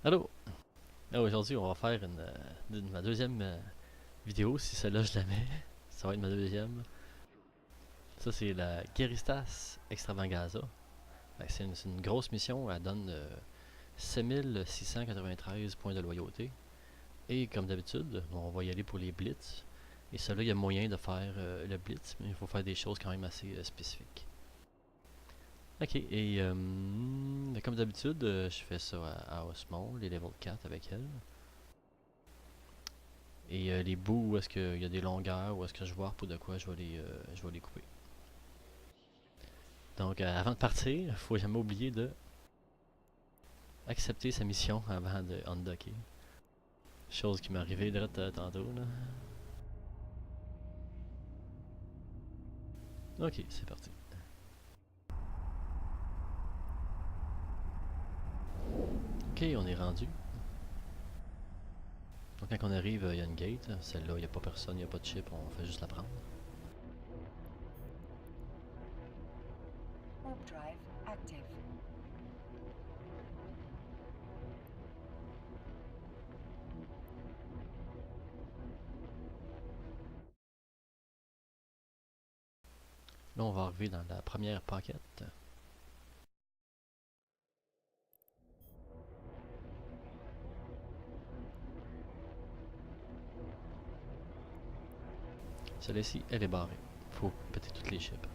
Allô! Aujourd'hui, on va faire ma deuxième vidéo, si celle-là je la mets. Ça va être ma deuxième. Ça, c'est la Guéristas Extravaganza. C'est une grosse mission. Elle donne 7693 points de loyauté. Et comme d'habitude, on va y aller pour les blitz. Et cela, il y a moyen de faire le blitz, mais il faut faire des choses quand même assez spécifiques. Ok, et comme d'habitude, je fais ça à Osmond, les level 4 avec elle. Et les bouts où est-ce qu'il y a des longueurs, où est-ce que je vois pour de quoi je vais les couper. Donc avant de partir, il faut jamais oublier de accepter sa mission avant de undocker. Chose qui m'est arrivée direct tantôt là. Ok, c'est parti. Ok, on est rendu. Donc quand on arrive, il y a une gate. Celle-là, il n'y a pas personne, il n'y a pas de chip, on fait juste la prendre. Warp drive active. Là, on va arriver dans la première paquette. Celle-ci, elle est barrée. Faut péter toutes les chips.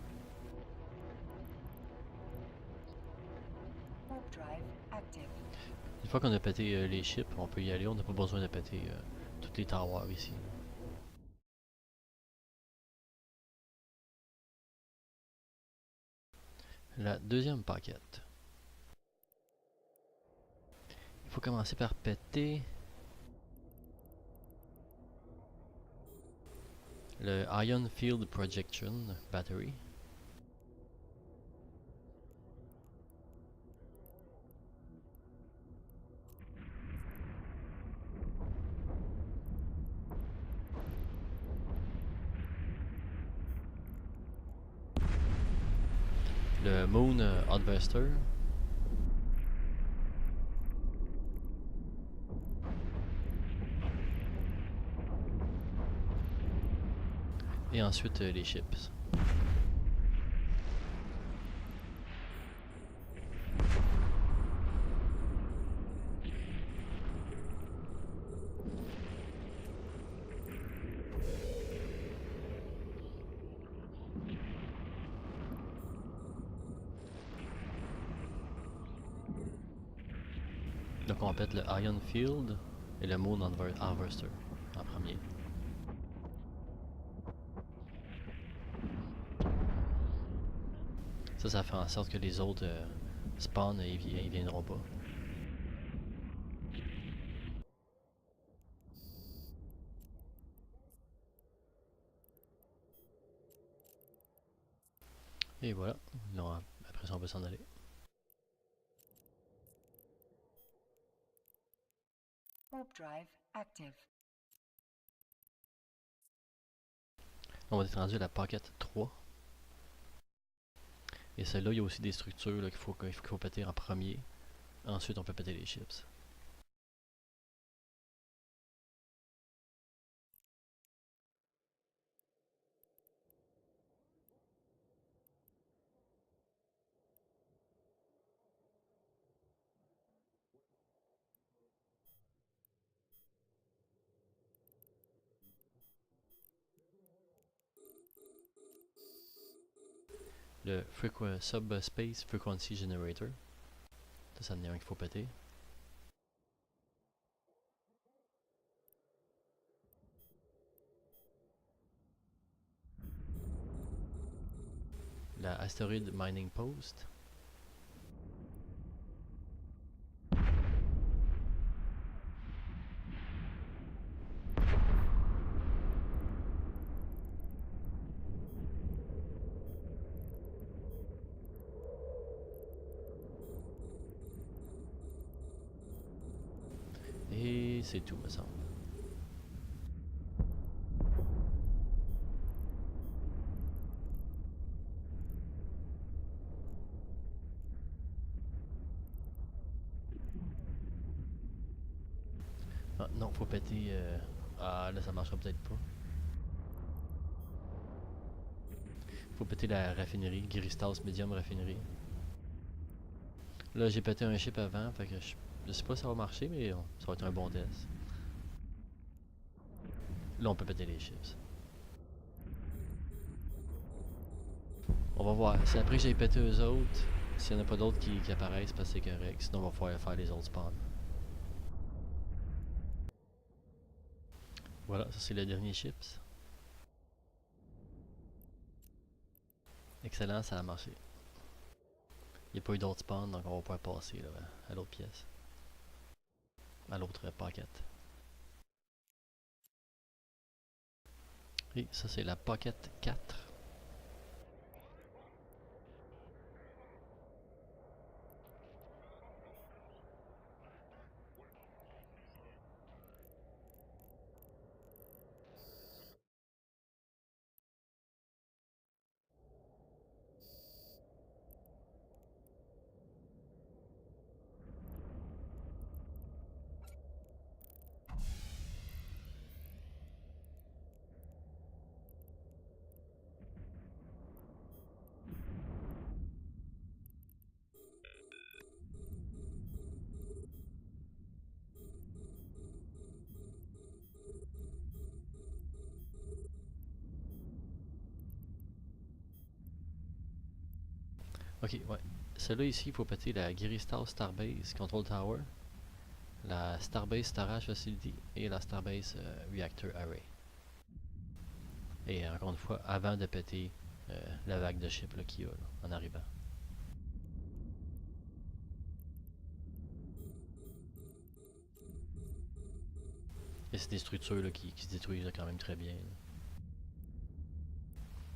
Warp drive active. Une fois qu'on a pété les chips, on peut y aller. On n'a pas besoin de péter toutes les towers ici. La deuxième paquette. Il faut commencer par péter le Ion Field Projection Battery. Le Moon Harvester. Et ensuite les chips. Donc on pète le Ion Field et le Moon Harvester en premier. Ça fait en sorte que les autres spawn et ils viendront pas. Et voilà. Là, après ça, on peut s'en aller. Warp drive active. On va être rendu à la Pocket 3. Et celle-là, il y a aussi des structures qu'il faut péter en premier. Ensuite, on peut péter les chips. Le Subspace Frequency Generator. Ça en est un qu'il faut péter. La Asteroid Mining Post. Et c'est tout, me semble. Ah non, faut péter... Ah là ça marchera peut-être pas. Faut péter la raffinerie, Giristas Medium Raffinerie. Là j'ai pété un chip avant, fait que je sais pas si ça va marcher, mais ça va être un bon test. Là on peut péter les chips. On va voir. C'est après que j'ai pété eux autres. S'il n'y en a pas d'autres qui apparaissent, parce que c'est correct. Sinon, on va pouvoir faire les autres spawns. Voilà, ça c'est le dernier chips. Excellent, ça a marché. Il n'y a pas eu d'autres spawns, donc on va pouvoir passer là, à l'autre pièce. À l'autre pocket. Et ça c'est la pocket 4. Ok, ouais. Celle-là ici, il faut péter la Giristas Starbase Control Tower, la Starbase Storage Facility et la Starbase Reactor Array. Et encore une fois, avant de péter la vague de chips qu'il y a là, en arrivant. Et c'est des structures là, qui se détruisent là, quand même très bien.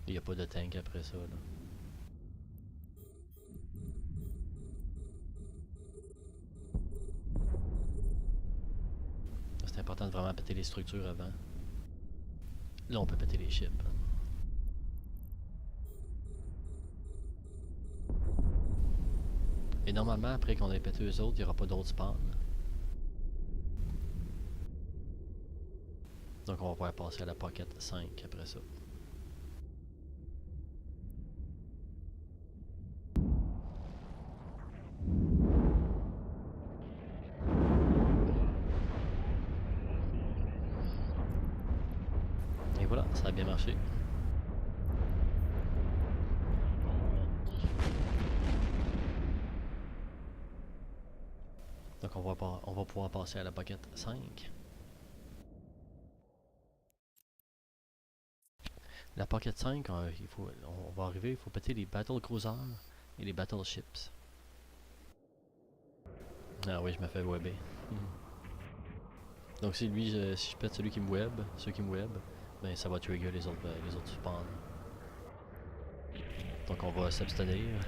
Il n'y a pas de tank après ça. Là. C'est important de vraiment péter les structures avant. Là, on peut péter les chips. Et normalement, après qu'on ait pété eux autres, il n'y aura pas d'autres spawns. Donc on va pouvoir passer à la Pocket 5 après ça. Et voilà, ça a bien marché. Donc on va pouvoir passer à la Pocket 5. La Pocket 5, on va arriver, il faut péter les Battle Cruisers et les Battle Ships. Ah oui, je me fais webber. Donc si je pète celui qui me web, ceux qui me web, ben ça va trigger les autres spawns. Donc on va s'abstenir.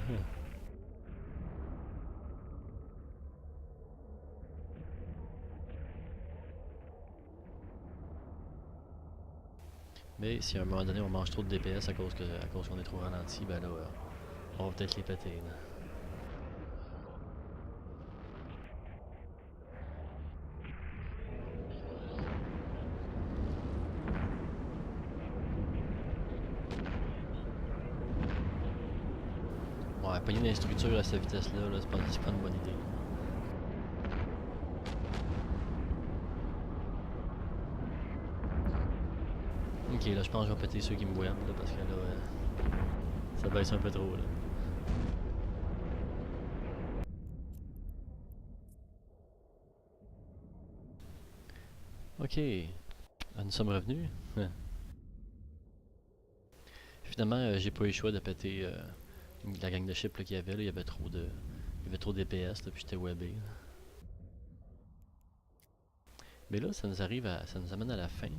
Mais si à un moment donné on mange trop de DPS à cause qu'on est trop ralenti, ben là, on va peut-être les péter. Là. Ouais, pogner des structures à cette vitesse-là, là, c'est pas une bonne idée. Ok, là je pense que je vais péter ceux qui me web, là, parce que là, ça baisse un peu trop. Là. Ok, nous sommes revenus. Finalement, j'ai pas eu le choix de péter la gang de chips qu'il y avait. Là. Il y avait trop de, il y avait trop d'EPS, puis j'étais webé. Mais là, ça nous amène à la fin.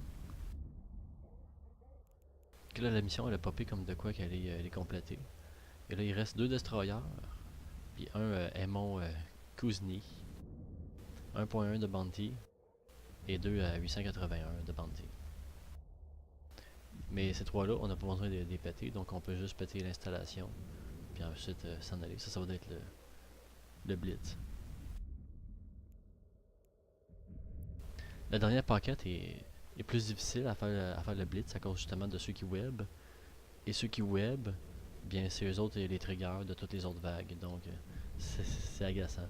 Que là, la mission, elle a popé comme de quoi elle est complétée. Et là, il reste 2 destroyers, puis un Aimon Kuzni, 1.1 de bounty, et 2 à 881 de bounty. Mais ces 3-là, on n'a pas besoin de les péter, donc on peut juste péter l'installation, puis ensuite s'en aller. Ça va être le blitz. La dernière paquette est plus difficile à faire le blitz à cause justement de ceux qui web. Et ceux qui web, bien c'est eux autres les triggers de toutes les autres vagues. Donc c'est agaçant.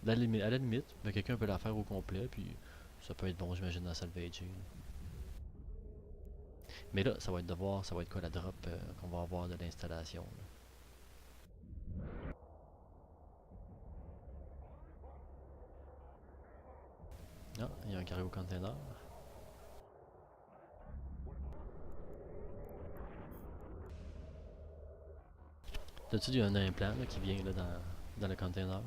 À la limite, ben, quelqu'un peut la faire au complet, puis ça peut être bon, j'imagine, dans Salvaging. Mais là, ça va être de voir, ça va être quoi la drop qu'on va avoir de l'installation. Ah, il y a un cargo container. D'habitude, il y a un implant là, qui vient là, dans le container.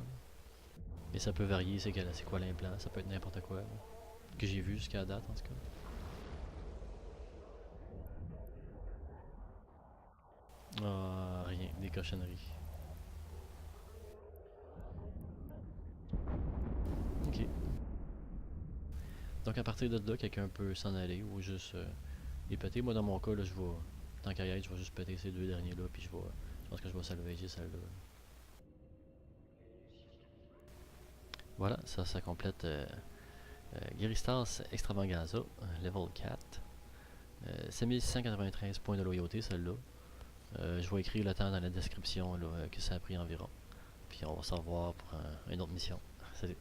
Et ça peut varier, c'est quoi l'implant, ça peut être n'importe quoi. Là, que j'ai vu jusqu'à date en tout cas. Ah, rien, des cochonneries. Ok. Donc à partir de là, quelqu'un peut s'en aller ou juste les péter. Moi dans mon cas, là, je vais, tant qu'à y être, je vais juste péter ces deux derniers là, puis je pense que je vais salvager celle-là. Voilà, ça complète Guéristas Extravaganza, level 4. 5693 points de loyauté, celle-là. Je vais écrire le temps dans la description là, que ça a pris environ. Puis on va se revoir pour une autre mission. Salut.